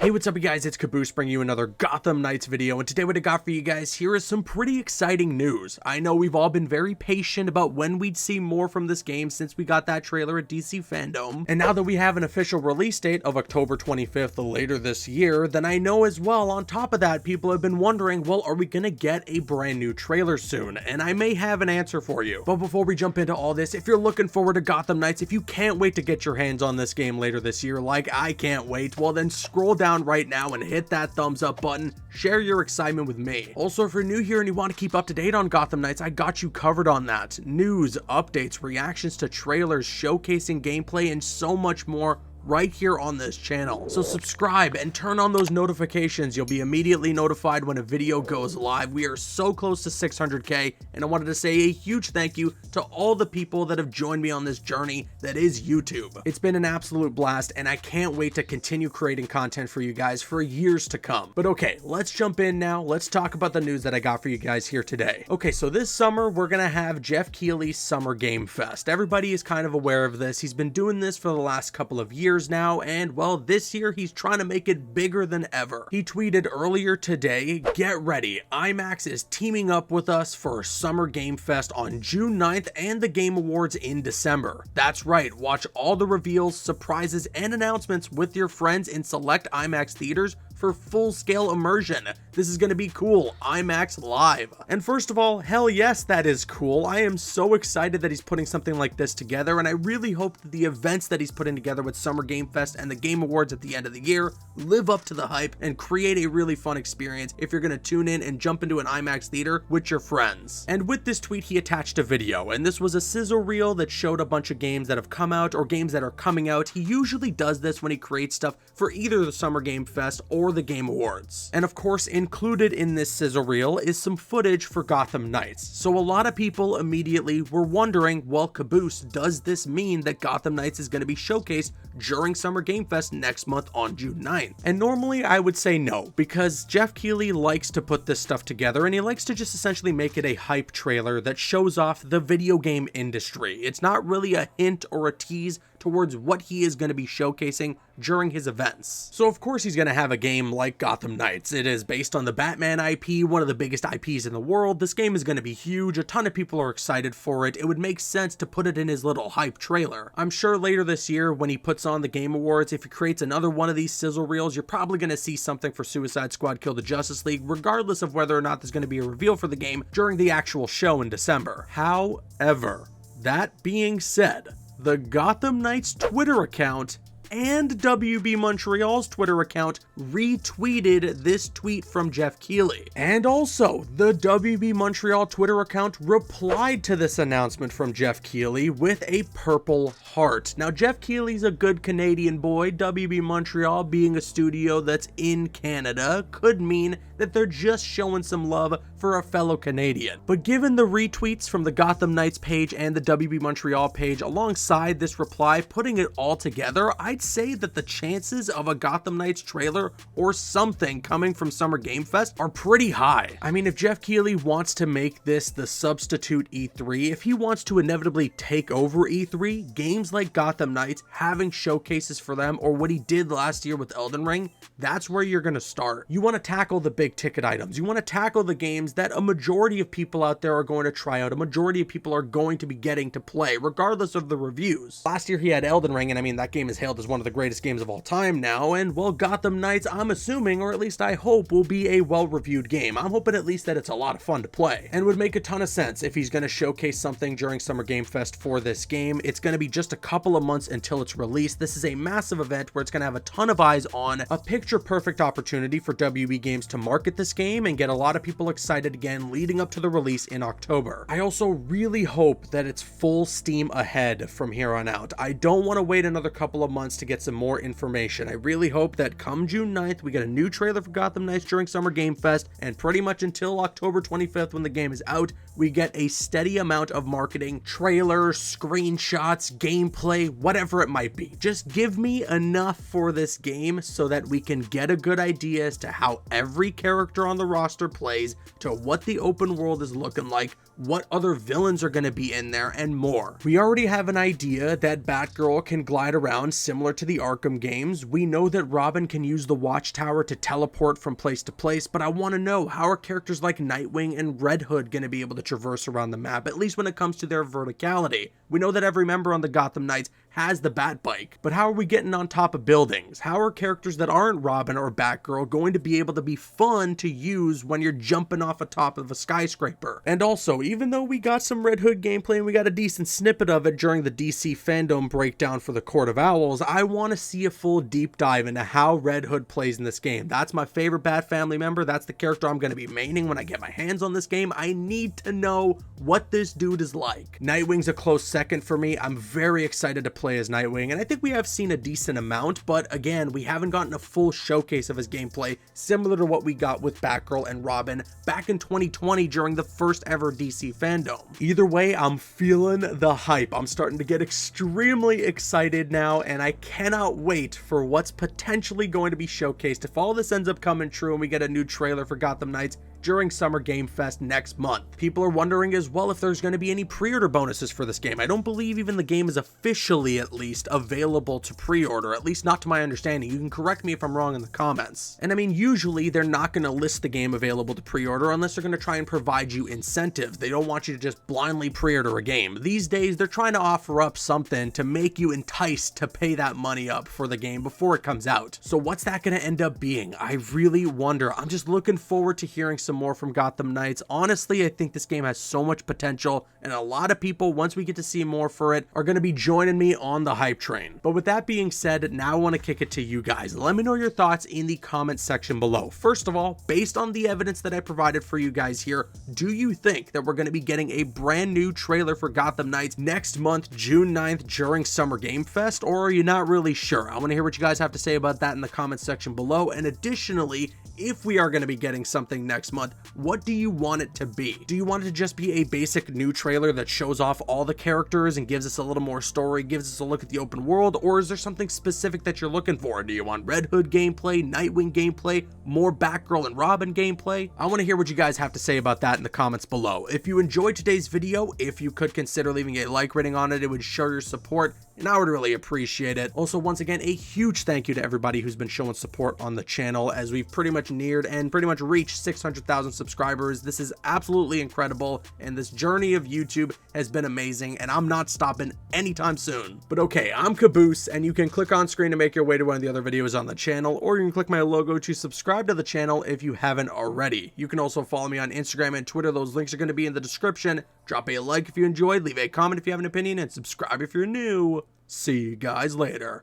Hey, what's up you guys, it's Caboose bringing you another Gotham Knights video, and today what I got for you guys here is some pretty exciting news. I know we've all been very patient about when we'd see more from this game since we got that trailer at DC Fandom, and now that we have an official release date of October 25th later this year, then I know as well, on top of that, people have been wondering, well, are we gonna get a brand new trailer soon? And I may have an answer for you. But before we jump into all this, if you're looking forward to Gotham Knights, if you can't wait to get your hands on this game later this year, like I can't wait, well then scroll down right now and hit that thumbs up button. Share your excitement with me. Also, if you're new here and you want to keep up to date on Gotham Knights, I got you covered on that. News, updates, reactions to trailers, showcasing gameplay, and so much more right here on this channel. So subscribe and turn on those notifications. You'll be immediately notified when a video goes live. We are so close to 600K, and I wanted to say a huge thank you to all the people that have joined me on this journey that is YouTube. It's been an absolute blast, and I can't wait to continue creating content for you guys for years to come. But okay, let's jump in now. Let's talk about the news that I got for you guys here today. Okay, so this summer we're gonna have Geoff Keighley's Summer Game Fest. Everybody is kind of aware of this. He's been doing this for the last couple of years now, and well, this year he's trying to make it bigger than ever. He tweeted earlier today, "Get ready, IMAX is teaming up with us for Summer Game Fest on June 9th and the Game Awards in December. That's right, watch all the reveals, surprises, and announcements with your friends in select IMAX theaters for full-scale immersion. This is gonna be cool, IMAX live." And first of all, hell yes, that is cool. I am so excited that he's putting something like this together, and I really hope that the events that he's putting together with Summer Game Fest and the Game Awards at the end of the year live up to the hype and create a really fun experience if you're gonna tune in and jump into an IMAX theater with your friends. And with this tweet, he attached a video, and this was a sizzle reel that showed a bunch of games that have come out or games that are coming out. He usually does this when he creates stuff for either the Summer Game Fest or the Game Awards. And of course, included in this sizzle reel is some footage for Gotham Knights. So a lot of people immediately were wondering, well, Caboose, does this mean that Gotham Knights is going to be showcased during Summer Game Fest next month on June 9th? And normally I would say no, because Geoff Keighley likes to put this stuff together, and he likes to just essentially make it a hype trailer that shows off the video game industry. It's not really a hint or a tease towards what he is going to be showcasing during his events. So of course he's going to have a game like Gotham Knights. It is based on the Batman IP, one of the biggest IPs in the world. This game is going to be huge. A ton of people are excited for it. It would make sense to put it in his little hype trailer. I'm sure later this year when he puts on the Game Awards, if he creates another one of these sizzle reels, you're probably going to see something for Suicide Squad Kill the Justice League, regardless of whether or not there's going to be a reveal for the game during the actual show in December. However, that being said, the Gotham Knights Twitter account and WB Montreal's Twitter account retweeted this tweet from Geoff Keighley. And also, the WB Montreal Twitter account replied to this announcement from Geoff Keighley with a purple heart. Now, Geoff Keighley's a good Canadian boy. WB Montreal, being a studio that's in Canada, could mean that they're just showing some love for a fellow Canadian. But given the retweets from the Gotham Knights page and the WB Montreal page alongside this reply, putting it all together, I'd say that the chances of a Gotham Knights trailer or something coming from Summer Game Fest are pretty high. I mean, if Geoff Keighley wants to make this the substitute E3, if he wants to inevitably take over E3, games like Gotham Knights, having showcases for them, or what he did last year with Elden Ring, that's where you're gonna start. You want to tackle the big ticket items. You want to tackle the games that a majority of people out there are going to try out, a majority of people are going to be getting to play, regardless of the reviews. Last year he had Elden Ring, and I mean, that game is hailed as one of the greatest games of all time now, and well, Gotham Knights, I'm assuming, or at least I hope, will be a well-reviewed game. I'm hoping at least that it's a lot of fun to play, and would make a ton of sense if he's going to showcase something during Summer Game Fest for this game. It's going to be just a couple of months until it's released. This is a massive event where it's going to have a ton of eyes on, a picture-perfect opportunity for WB Games to market this game and get a lot of people excited again leading up to the release in October. I also really hope that it's full steam ahead from here on out. I don't want to wait another couple of months to get some more information. I really hope that come June 9th, we get a new trailer for Gotham Knights during Summer Game Fest, and pretty much until October 25th when the game is out, we get a steady amount of marketing, trailers, screenshots, gameplay, whatever it might be. Just give me enough for this game so that we can get a good idea as to how every character on the roster plays, to what the open world is looking like, what other villains are going to be in there, and more. We already have an idea that Batgirl can glide around similar to the Arkham games. We know that Robin can use the Watchtower to teleport from place to place, but I want to know, how are characters like Nightwing and Red Hood going to be able to traverse around the map, at least when it comes to their verticality? We know that every member on the Gotham Knights has the bat bike, but how are we getting on top of buildings? How are characters that aren't Robin or Batgirl going to be able to be fun to use when you're jumping off a top of a skyscraper? And also, even though we got some Red Hood gameplay and we got a decent snippet of it during the DC fandom breakdown for the Court of Owls, I want to see a full deep dive into how Red Hood plays in this game. That's my favorite Bat family member. That's the character I'm going to be maining when I get my hands on this game. I need to know what this dude is like. Nightwing's a close second for me. I'm very excited to play as Nightwing, and I think we have seen a decent amount, but again, we haven't gotten a full showcase of his gameplay similar to what we got with Batgirl and Robin back in 2020 during the first ever DC fandom. Either way, I'm feeling the hype. I'm starting to get extremely excited now, and I cannot wait for what's potentially going to be showcased if all this ends up coming true and we get a new trailer for Gotham Knights during Summer Game Fest next month. People are wondering as well if there's going to be any pre-order bonuses for this game. I don't believe even the game is officially, at least, available to pre-order, at least not to my understanding. You can correct me if I'm wrong in the comments. And I mean, usually they're not going to list the game available to pre-order unless they're going to try and provide you incentives. They don't want you to just blindly pre-order a game. These days, they're trying to offer up something to make you enticed to pay that money up for the game before it comes out. So what's that going to end up being? I really wonder. I'm just looking forward to hearing some more from Gotham Knights. Honestly, I think this game has so much potential, and a lot of people, once we get to see more for it, are going to be joining me on the hype train. But with that being said, now I want to kick it to you guys. Let me know your thoughts in the comment section below. First of all, based on the evidence that I provided for you guys here, do you think that we're going to be getting a brand new trailer for Gotham Knights next month, June 9th, during Summer Game Fest, or are you not really sure? I want to hear what you guys have to say about that in the comment section below. And additionally, if we are going to be getting something next month, what do you want it to be? Do you want it to just be a basic new trailer that shows off all the characters and gives us a little more story, gives us a look at the open world, or is there something specific that you're looking for? Do you want Red Hood gameplay, Nightwing gameplay, more Batgirl and Robin gameplay? I want to hear what you guys have to say about that in the comments below. If you enjoyed today's video, if you could consider leaving a like rating on it, it would show your support, and I would really appreciate it. Also, once again, a huge thank you to everybody who's been showing support on the channel as we've pretty much neared and pretty much reached 600,000 subscribers. This is absolutely incredible, and this journey of YouTube has been amazing, and I'm not stopping anytime soon. But okay, I'm Caboose, and you can click on screen to make your way to one of the other videos on the channel, or you can click my logo to subscribe to the channel if you haven't already. You can also follow me on Instagram and Twitter. Those links are going to be in the description. Drop a like if you enjoyed, leave a comment if you have an opinion, and subscribe if you're new. See you guys later.